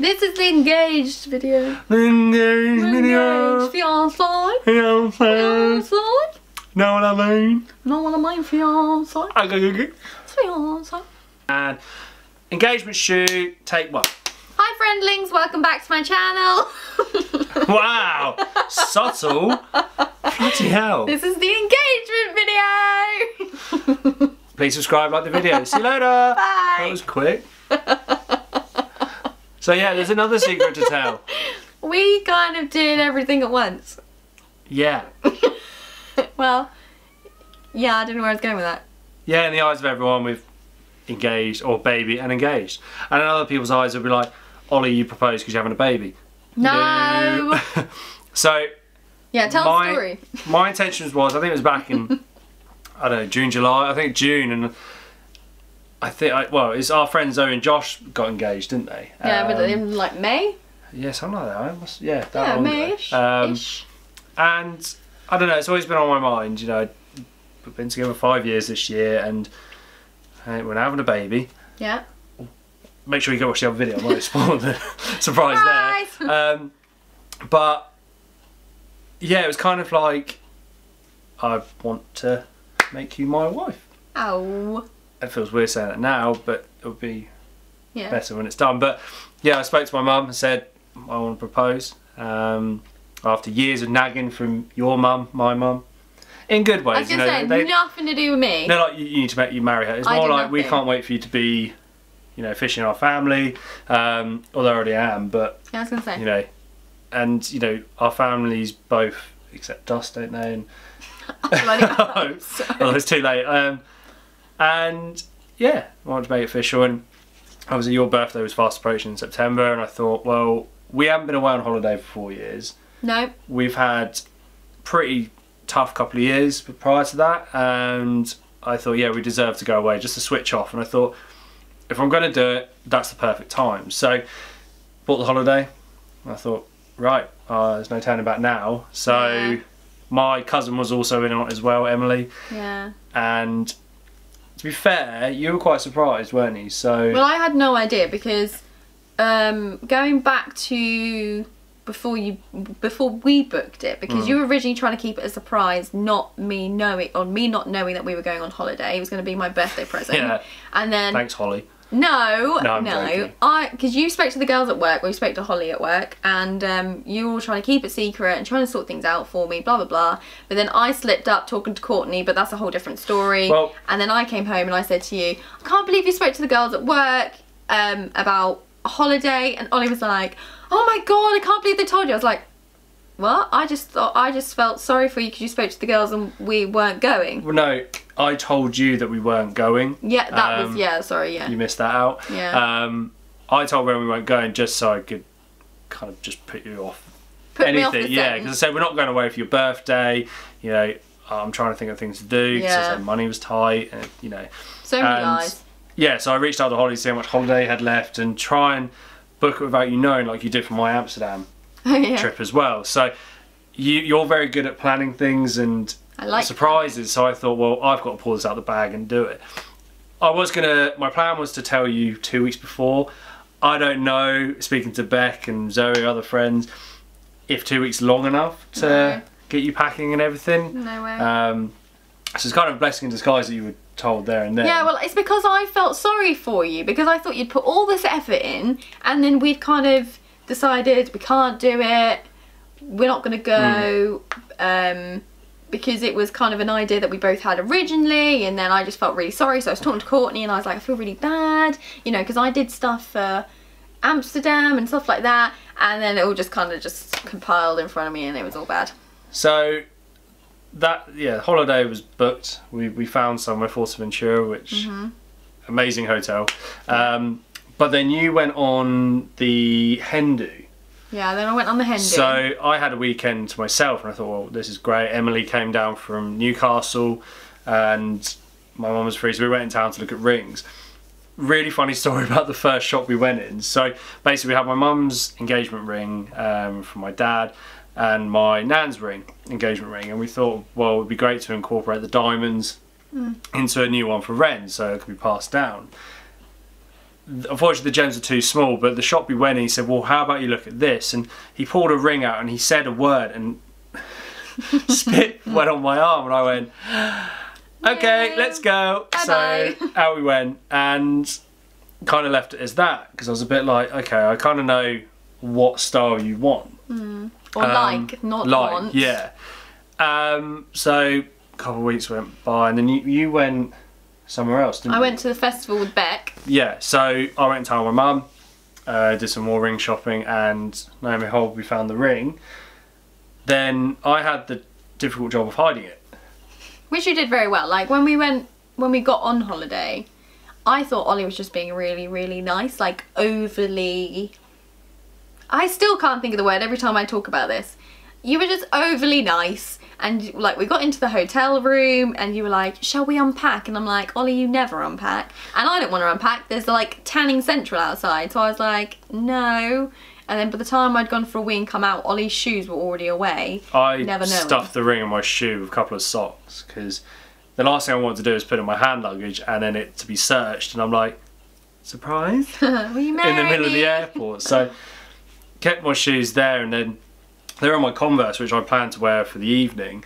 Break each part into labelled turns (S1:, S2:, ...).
S1: This is the engaged video.
S2: The engaged video.
S1: Engaged fiancé.
S2: Fiancé.
S1: Fiancé.
S2: Know what I mean?
S1: Know what I mean, fiancé.
S2: Okay.
S1: Fiancé.
S2: And engagement shoot, take one.
S1: Hi friendlings, welcome back to my channel.
S2: Wow, subtle. Bloody hell.
S1: This is the engagement video.
S2: Please subscribe, like the video. See you later.
S1: Bye.
S2: That was quick. So yeah, there's another secret to tell.
S1: We kind of did everything at once.
S2: Yeah.
S1: Well, yeah, I don't know where I was going with that.
S2: Yeah, in the eyes of everyone, we've engaged, or baby and engaged. And in other people's eyes, it'll be like, Ollie, you proposed because you're having a baby.
S1: No.
S2: So,
S1: yeah, tell the story.
S2: My intentions was, I think it was back in, I don't know, June, July, I think June, and I think, well, it's our friends Zoe and Josh got engaged, didn't they?
S1: Yeah, but in like May?
S2: Yeah, something like that. Yeah, that
S1: Yeah,
S2: long
S1: May-ish.
S2: ago. And I don't know, it's always been on my mind, you know, we've been together 5 years this year, and we're now having a baby.
S1: Yeah.
S2: Make sure you go watch the other video, I might spoil the surprise there. But yeah, it was kind of like, I want to make you my wife.
S1: Oh.
S2: It feels weird saying that now, but it would be better when it's done. But yeah, I spoke to my mum and said, I want to propose. After years of nagging from your mum, my mum, in good ways.
S1: I was going to say, nothing to do with me.
S2: They're like, you need to marry her. It's more like, we can't wait for you to be, you know, officially in our family. Although I already am, but,
S1: yeah, I was going to say.
S2: you know, and, you know, our families both accept us, don't they? And
S1: well,
S2: it's too late. And yeah, I wanted to make it official. And obviously your birthday was fast approaching in September, and I thought, well, we haven't been away on holiday for 4 years.
S1: No.
S2: We've had pretty tough couple of years prior to that, and I thought, yeah, we deserve to go away just to switch off. And I thought, if I'm going to do it, that's the perfect time. So bought the holiday. I thought, right, there's no turning back now. So my cousin was also in on it as well, Emily.
S1: Yeah. And
S2: to be fair, you were quite surprised, weren't you? So
S1: well, I had no idea because going back to before we booked it, because you were originally trying to keep it a surprise, not me knowing, or me not knowing that we were going on holiday. It was going to be my birthday present.
S2: Yeah.
S1: And then
S2: thanks, Holly.
S1: No,
S2: I'm joking.
S1: because you spoke to the girls at work, or you spoke to Holly at work, and you were all trying to keep it secret and trying to sort things out for me, blah blah blah. But then I slipped up talking to Courtney, but that's a whole different story. Well, and then I came home and I said to you, I can't believe you spoke to the girls at work about a holiday, and Ollie was like, oh my god, I can't believe they told you. I was like, what? I just felt sorry for you because you spoke to the girls and we weren't going.
S2: Well, no, I told you that we weren't going.
S1: Yeah, that was, yeah, sorry, yeah.
S2: You missed that out.
S1: Yeah.
S2: I told everyone we weren't going just so I could kind of just put you off.
S1: Put me off the
S2: yeah, because I said, we're not going away for your birthday, you know, I'm trying to think of things to do, because I said money was tight, and, you know.
S1: So many lies.
S2: Yeah, so I reached out to Holly to see how much holiday I had left and try and book it without you knowing, like you did for my Amsterdam trip as well. So you're very good at planning things and surprises, so I thought, well, I've got to pull this out of the bag and do it. My plan was to tell you 2 weeks before. I don't know, speaking to Beck and Zoe, other friends, if 2 weeks long enough to get you packing and everything.
S1: No way.
S2: So it's kind of a blessing in disguise that you were told there and then.
S1: Yeah, well, it's because I felt sorry for you, because I thought you'd put all this effort in, and then we'd kind of decided we can't do it, we're not going to go, because it was kind of an idea that we both had originally, and then I just felt really sorry. So I was talking to Courtney and I was like, I feel really bad, you know, because I did stuff for Amsterdam and stuff like that, and then it all just kind of just compiled in front of me and it was all bad.
S2: So that, yeah, holiday was booked. We found somewhere, Fuerteventura, which amazing hotel. But then you went on the Hendu.
S1: Yeah, then I went on the Hendu.
S2: So I had a weekend to myself and I thought, well, this is great. Emily came down from Newcastle and my mum was free, so we went in town to look at rings. Really funny story about the first shop we went in. So basically we had my mum's engagement ring from my dad and my nan's ring, engagement ring, and we thought, well, it would be great to incorporate the diamonds into a new one for Ren so it could be passed down. unfortunately the gems are too small, but the shop we went in, he said, well, how about you look at this? And he pulled a ring out and he said a word and spit went on my arm, and I went, okay, let's go.
S1: Bye-bye.
S2: So out we went, and kind of left it as that, because I was a bit like, okay, I kind of know what style you want.
S1: Or not want.
S2: Yeah. So a couple of weeks went by, and then you went somewhere else, didn't you?
S1: I went to the festival with Beck.
S2: Yeah, so I went in town with my mum, did some more ring shopping, and Naomi Holby found the ring. Then I had the difficult job of hiding it.
S1: Which you did very well. Like when we got on holiday, I thought Ollie was just being really, really nice, like overly... I still can't think of the word every time I talk about this. You were just overly nice, and like we got into the hotel room and you were like, shall we unpack? And I'm like, Ollie, you never unpack. And I don't want to unpack. There's like Tanning Central outside. So I was like, no. And then by the time I'd gone for a wee and come out, Ollie's shoes were already away.
S2: I stuffed the ring in my shoe with a couple of socks, because the last thing I wanted to do is put it in my hand luggage and then it to be searched. And I'm like, surprise?
S1: Will you marry
S2: in the middle
S1: me?
S2: of the airport. So kept my shoes there, and then they're on my Converse, which I planned to wear for the evening.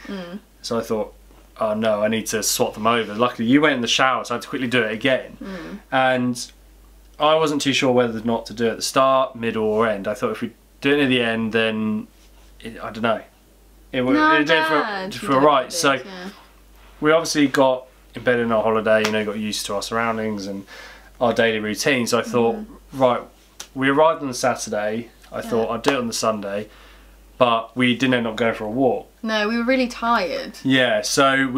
S2: So I thought, oh no, I need to swap them over. Luckily you went in the shower, so I had to quickly do it again. And I wasn't too sure whether or not to do it at the start, middle or end. I thought if we do it near the end, then I don't know. It did feel right. So we obviously got embedded in our holiday, you know, got used to our surroundings and our daily routine. So I thought, right, we arrived on the Saturday. I thought I'd do it on the Sunday, but we didn't end up going for a walk.
S1: No, we were really tired.
S2: Yeah, so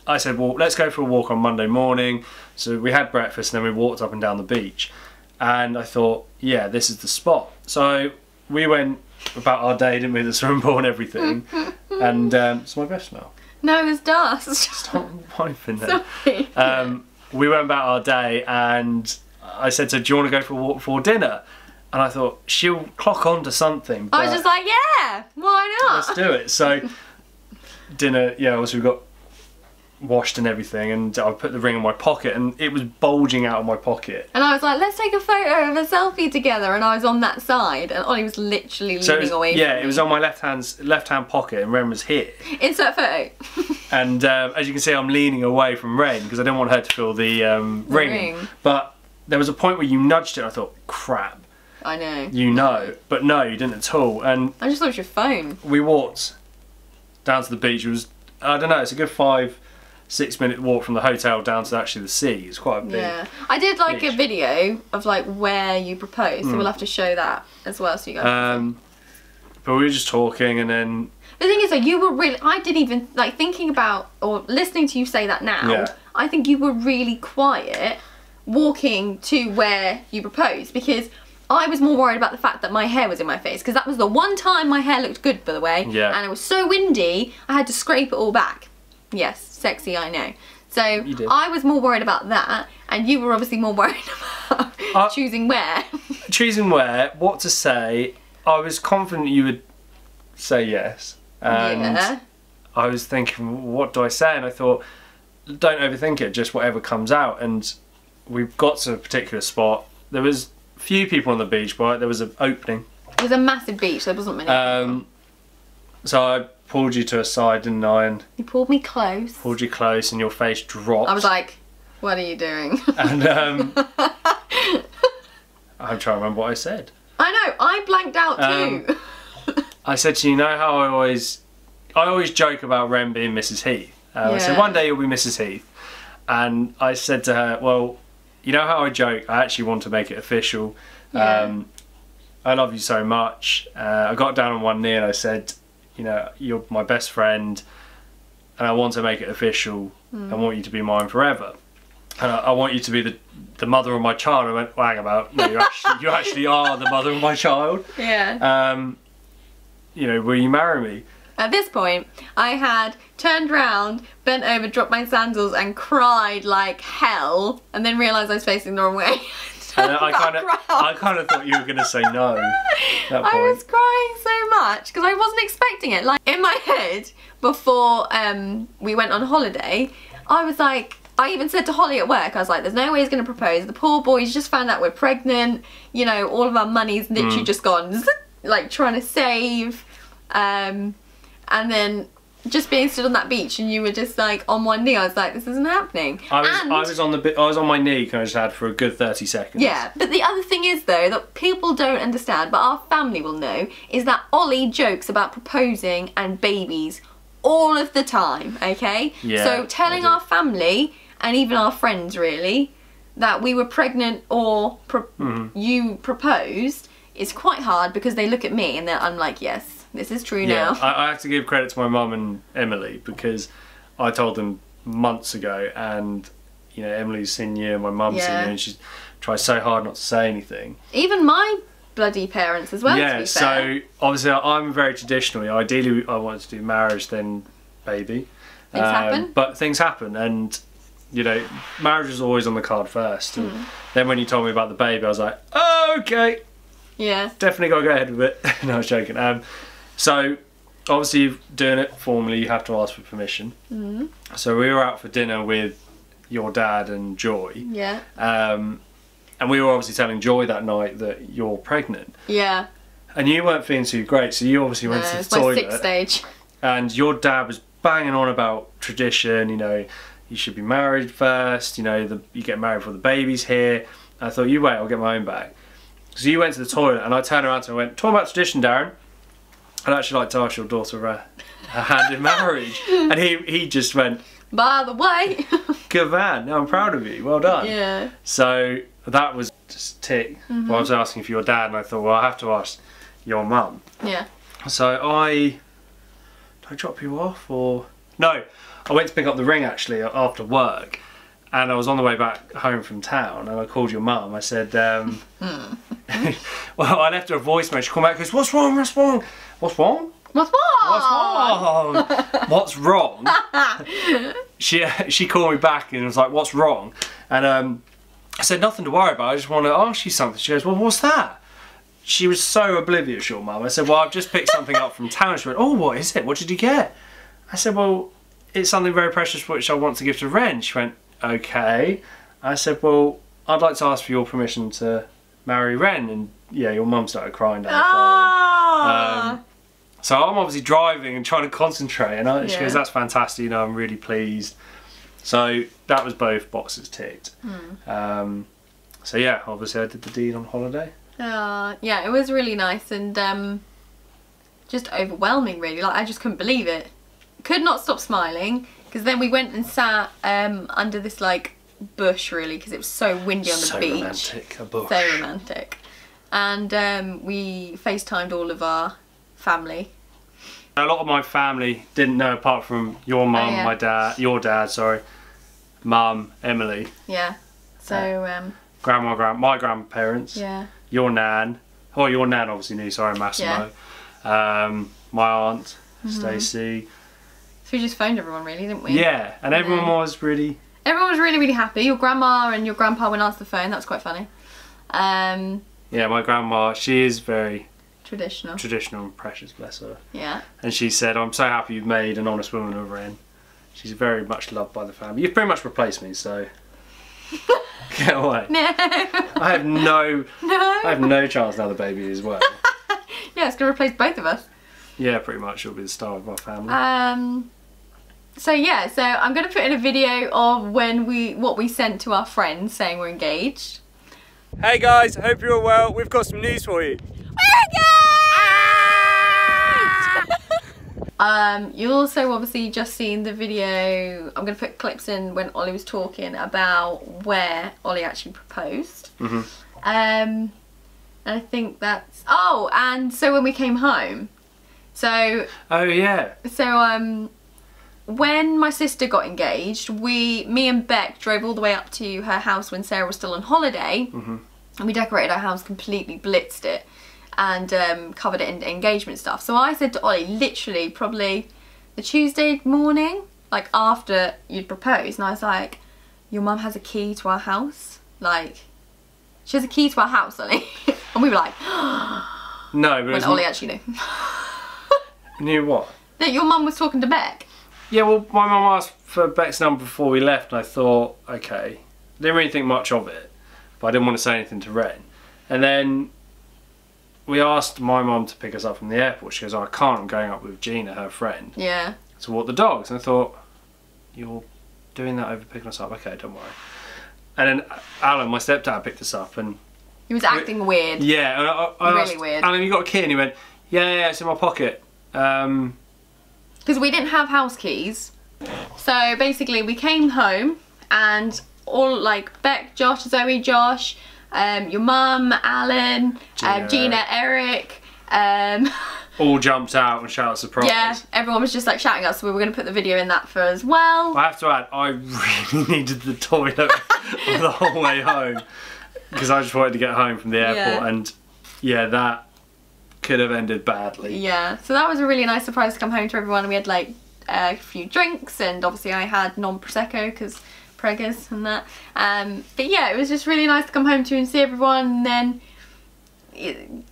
S2: I said, well, let's go for a walk on Monday morning. So we had breakfast and then we walked up and down the beach. And I thought, yeah, this is the spot. So we went about our day, didn't we, the swimming pool and everything. And it's my breath smell.
S1: No, it was dust.
S2: Stop wiping there.
S1: Sorry.
S2: We went about our day, and I said to her, do you want to go for a walk before dinner? And I thought, she'll clock on to something.
S1: I was just like, yeah, why not?
S2: Let's do it. So dinner, yeah, obviously we got washed and everything, and I put the ring in my pocket, and it was bulging out of my pocket.
S1: And I was like, let's take a photo of a selfie together, and I was on that side, and Ollie was literally leaning away from me.
S2: Yeah, it was on my left hand pocket, and Ren was here.
S1: Insert photo.
S2: And as you can see, I'm leaning away from Ren because I didn't want her to feel the ring. But there was a point where you nudged it, and I thought, crap.
S1: I know.
S2: You know, but no, you didn't at all. And
S1: I just thought it was your phone.
S2: We walked down to the beach. It was, I don't know, it's a good 5-6 minute walk from the hotel down to actually the sea. It's quite a big.
S1: Yeah, I did like
S2: beach.
S1: a video of like where you proposed, so we'll have to show that as well, so you guys can see.
S2: But we were just talking, and then
S1: the thing is, like, you were really, I didn't even, like, thinking about or listening to you say that now, I think you were really quiet walking to where you proposed, because I was more worried about the fact that my hair was in my face, because that was the one time my hair looked good, by the way.
S2: Yeah.
S1: And it was so windy, I had to scrape it all back. Yes, sexy, I know. So I was more worried about that, and you were obviously more worried about choosing where.
S2: Choosing where, what to say. I was confident you would say yes. And I was thinking, what do I say? And I thought, don't overthink it, just whatever comes out. And we got to a particular spot. There was few people on the beach, but there was an opening.
S1: It was a massive beach, there wasn't many people.
S2: So I pulled you to a side, didn't I? And
S1: you pulled me close.
S2: Pulled you close, and your face dropped.
S1: I was like, what are you doing?
S2: And I'm trying to remember what I said.
S1: I know, I blanked out too.
S2: I said to you, know how I always joke about Ren being Mrs. Heath. I said, one day you'll be Mrs. Heath. And I said to her, well, you know how I joke, I actually want to make it official. I love you so much. I got down on one knee and I said, you know, you're my best friend, and I want to make it official. I want you to be mine forever. And I want you to be the mother of my child. I went, well, hang about, no, you actually are the mother of my child.
S1: Yeah.
S2: You know, will you marry me?
S1: At this point, I had turned round, bent over, dropped my sandals and cried like hell, and then realised I was facing the wrong way.
S2: And I kind of thought you were going to say no at that point.
S1: I was crying so much because I wasn't expecting it. Like, in my head, before we went on holiday, I was like, I even said to Holly at work, I was like, there's no way he's going to propose. The poor boy's just found out we're pregnant. You know, all of our money's literally just gone, like, trying to save. And then just being stood on that beach and you were just like on one knee, I was like, this isn't happening. I was on my knee, kind of just had for a good 30 seconds. Yeah, but the other thing is though, that people don't understand, but our family will know, is that Ollie jokes about proposing and babies all of the time, okay?
S2: Yeah,
S1: so telling our family, and even our friends really, that we were pregnant or you proposed is quite hard, because they look at me and I'm like, yes, this is true now.
S2: I have to give credit to my mum and Emily, because I told them months ago, and you know, Emily's senior, my mum's senior, and she tries so hard not to say anything.
S1: Even my bloody parents as well, to be fair.
S2: So obviously I'm very traditional. Ideally I wanted to do marriage then baby.
S1: Things happen.
S2: But things happen, and you know, marriage was always on the card first. And then when you told me about the baby, I was like, oh, okay.
S1: Yeah.
S2: Definitely got to go ahead with it. No, I was joking. So obviously doing it formally, you have to ask for permission. So we were out for dinner with your dad and Joy.
S1: Yeah.
S2: And we were obviously telling Joy that night that you're pregnant.
S1: Yeah.
S2: And you weren't feeling too great, so you obviously went to the toilet.
S1: It's my 6th stage.
S2: And your dad was banging on about tradition, you know, you should be married first, you know, you get married before the baby's here. And I thought, you wait, I'll get my own back. So you went to the toilet, and I turned around to him and went, talking about tradition, Darren, I'd actually like to ask your daughter her hand in marriage. And he just went,
S1: by the way.
S2: Good man, no, I'm proud of you, well done.
S1: Yeah.
S2: So that was just tick. Well, I was asking for your dad, and I thought, well, I have to ask your mum.
S1: Yeah.
S2: So did I drop you off, or? No, I went to pick up the ring actually after work, and I was on the way back home from town, and I called your mum. I said, well, I left her a voicemail. She called back and goes, what's wrong, what's wrong? What's wrong?
S1: What's wrong?
S2: What's wrong? What's wrong? She called me back and was like, what's wrong? And I said, nothing to worry about, I just want to ask you something. She goes, well, what's that? She was so oblivious, your mum. I said, well, I've just picked something up from town. She went, oh, what is it? What did you get? I said, well, it's something very precious which I want to give to Ren. She went, okay. I said, well, I'd like to ask for your permission to marry Ren. And yeah, your mum started crying down the phone. So I'm obviously driving and trying to concentrate, and she goes, that's fantastic, you know, I'm really pleased. So that was both boxes ticked. So yeah, obviously I did the deed on holiday.
S1: Yeah, it was really nice, and just overwhelming really. Like, I just couldn't believe it. Could not stop smiling, because then we went and sat under this like bush really, because it was so windy on the beach. So
S2: romantic, a bush.
S1: So romantic. And we FaceTimed all of our family.
S2: A lot of my family didn't know, apart from your mum, my dad, your dad, sorry, mum, Emily.
S1: Yeah. So
S2: my grandparents.
S1: Yeah.
S2: Your nan. Oh, your nan obviously knew. Sorry, Massimo. Yeah. My aunt, Stacey.
S1: So we just phoned everyone, really, didn't we?
S2: Yeah, and everyone was really.
S1: Everyone was really, really happy. Your grandma and your grandpa went answer the phone. That was quite funny.
S2: Yeah, my grandma. She is very
S1: traditional
S2: and precious, bless her.
S1: Yeah.
S2: And she said, I'm so happy you've made an honest woman of Ren. She's very much loved by the family. You've pretty much replaced me, so get away.
S1: No.
S2: I have no chance now the baby as well.
S1: Yeah, it's gonna replace both of us.
S2: Yeah, pretty much. She'll be the star of our family.
S1: So yeah, so I'm gonna put in a video of what we sent to our friends saying we're engaged.
S2: Hey guys, I hope you're all well. We've got some news for you.
S1: You also obviously just seen the video. I'm going to put clips in when Ollie was talking about where Ollie actually proposed. And I think that's... Oh, and so when we came home. So...
S2: Oh, yeah.
S1: So, when my sister got engaged, me and Beck drove all the way up to her house when Sarah was still on holiday. And we decorated our house completely, blitzed it. And covered it in engagement stuff. So I said to Ollie, literally probably the Tuesday morning, like after you'd proposed, and I was like, your mum has a key to our house? Like, she has a key to our house, Ollie. And we were like,
S2: no, but
S1: when Ollie actually knew.
S2: Knew what?
S1: That your mum was talking to Beck.
S2: Yeah, well, my mum asked for Beck's number before we left, and I thought, okay. Didn't really think much of it, but I didn't want to say anything to Ren. And then we asked my mum to pick us up from the airport. She goes, oh, I can't, I'm going up with Gina, her friend.
S1: Yeah.
S2: To walk the dogs. And I thought, you're doing that over picking us up? Okay, don't worry. And then Alan, my stepdad, picked us up, and
S1: he was acting weird.
S2: Yeah, and I
S1: really
S2: asked,
S1: weird.
S2: Alan, you got a key? And he went, yeah, it's in my pocket.
S1: Because we didn't have house keys. So basically we came home and all like Beck, Josh, Zoe, Josh, your mum, Alan, Gina, Eric,
S2: all jumped out and shouted surprise.
S1: Yeah, everyone was just like shouting us, so we were going to put the video in that for as well.
S2: I have to add, I really needed the toilet the whole way home because I just wanted to get home from the airport, and yeah, that could have ended badly.
S1: Yeah, so that was a really nice surprise to come home to everyone. We had like a few drinks, and obviously I had non-prosecco because preggers and that. But yeah, it was just really nice to come home to and see everyone, and then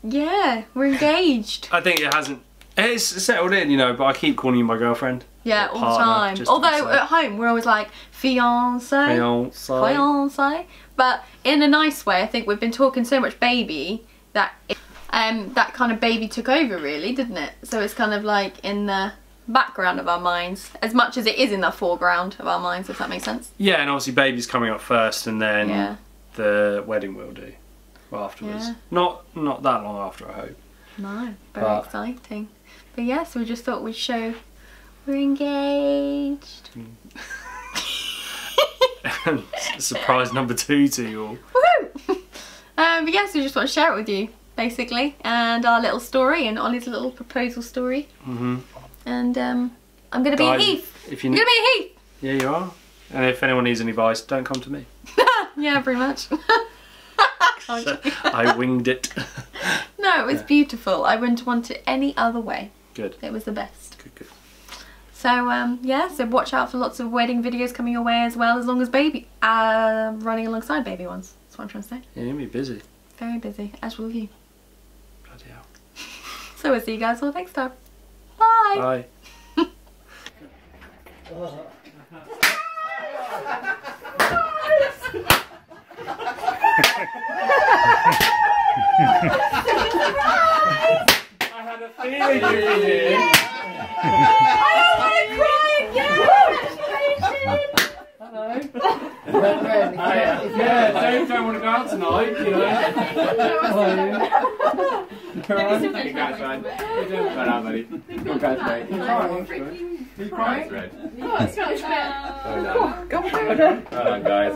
S1: yeah, we're engaged.
S2: I think it's settled in, you know, but I keep calling you my girlfriend.
S1: Yeah, all the time. Although at home we're always like fiance. But in a nice way. I think we've been talking so much baby that that kind of baby took over, really, didn't it? So it's kind of like in the background of our minds as much as it is in the foreground of our minds, if that makes sense.
S2: Yeah, and obviously baby's coming up first, and then the wedding will do afterwards. Yeah. Not that long after, I hope. No,
S1: very exciting. But yes, yeah, so we just thought we'd show we're engaged.
S2: Surprise number 2 to you all.
S1: Woohoo! But yes, yeah, so we just want to share it with you, basically, and our little story and Ollie's little proposal story. And I'm going to be Heath. I'm going to be Heath.
S2: Yeah, you are. And if anyone needs any advice, don't come to me.
S1: Yeah, pretty much.
S2: So, I winged it.
S1: No, it was beautiful. I wouldn't want it any other way.
S2: Good.
S1: It was the best.
S2: Good.
S1: So yeah, so watch out for lots of wedding videos coming your way as well, as long as baby running alongside baby ones. That's what I'm trying to say.
S2: Yeah, you'll be busy.
S1: Very busy, as will you.
S2: Bloody hell.
S1: So we'll see you guys all next time. Bye.
S2: Bye. I had a feeling you'd be here.
S1: I don't want to cry again. Hello.
S2: Yeah, don't want to go out tonight, you know. Congrats, man. Well done, buddy. Congrats, mate. You crying? Oh, it's red. Oh, it's red. Well done. Well done, guys.